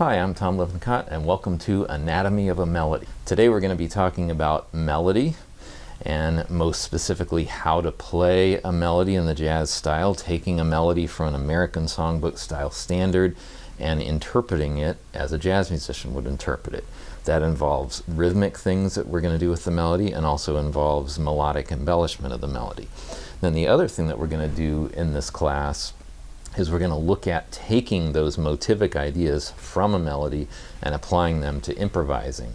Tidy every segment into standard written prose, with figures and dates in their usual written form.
Hi, I'm Tom Lippincott, and welcome to Anatomy of a Melody. Today we're going to be talking about melody, and most specifically how to play a melody in the jazz style, taking a melody from an American songbook style standard and interpreting it as a jazz musician would interpret it. That involves rhythmic things that we're going to do with the melody, and also involves melodic embellishment of the melody. Then the other thing that we're going to do in this class is we're going to look at taking those motivic ideas from a melody and applying them to improvising,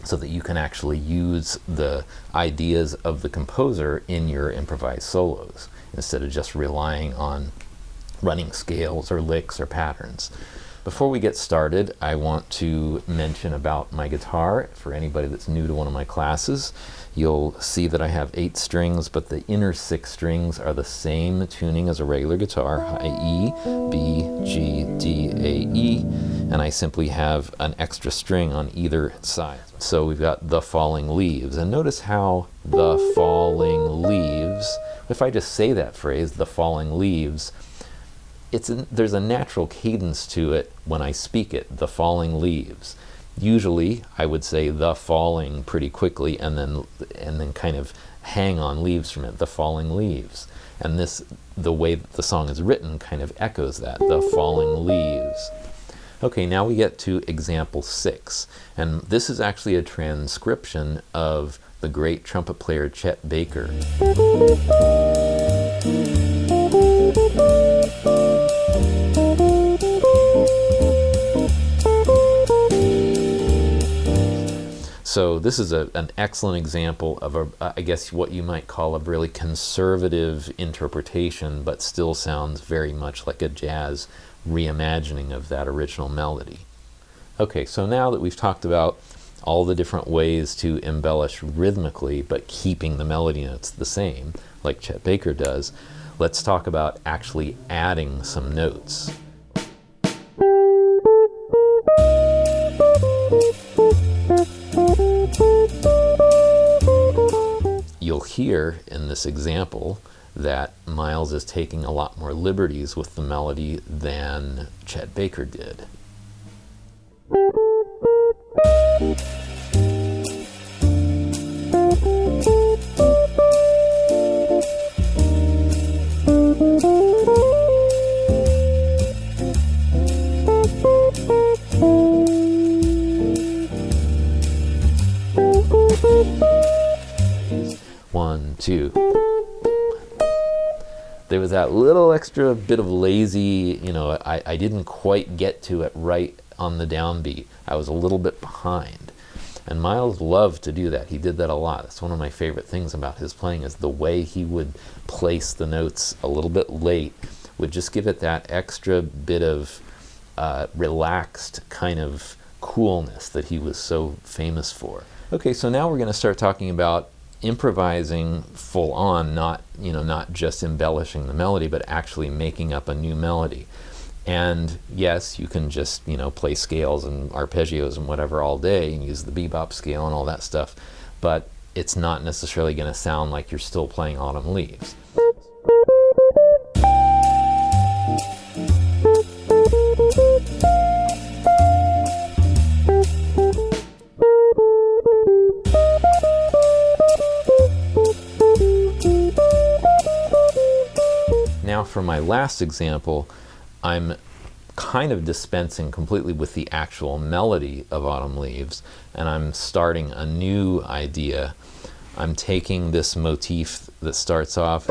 so that you can actually use the ideas of the composer in your improvised solos, instead of just relying on running scales or licks or patterns. Before we get started, I want to mention about my guitar. For anybody that's new to one of my classes, you'll see that I have 8 strings, but the inner 6 strings are the same tuning as a regular guitar, high E, B, G, D, A, E, and I simply have an extra string on either side. So we've got the falling leaves, and notice how the falling leaves, if I just say that phrase, the falling leaves, there's a natural cadence to it when I speak it, the falling leaves. Usually I would say the falling pretty quickly and then kind of hang on leaves from it, the falling leaves. And this, the way that the song is written, kind of echoes that, the falling leaves. Okay, now we get to example 6, and this is actually a transcription of the great trumpet player Chet Baker. So this is an excellent example of I guess what you might call a really conservative interpretation, but still sounds very much like a jazz reimagining of that original melody. Okay, so now that we've talked about all the different ways to embellish rhythmically, but keeping the melody notes the same, like Chet Baker does, let's talk about actually adding some notes. You'll hear in this example that Miles is taking a lot more liberties with the melody than Chet Baker did. One, two. There was that little extra bit of lazy, I didn't quite get to it right on the downbeat. I was a little bit behind. And Miles loved to do that. He did that a lot. That's one of my favorite things about his playing, is the way he would place the notes a little bit late, would just give it that extra bit of relaxed kind of coolness that he was so famous for. Okay, so now we're going to start talking about improvising full on, not just embellishing the melody, but actually making up a new melody. And yes, you can just play scales and arpeggios and whatever all day and use the bebop scale and all that stuff, but it's not necessarily going to sound like you're still playing Autumn Leaves. Now for my last example, I'm kind of dispensing completely with the actual melody of Autumn Leaves, and I'm starting a new idea. I'm taking this motif that starts off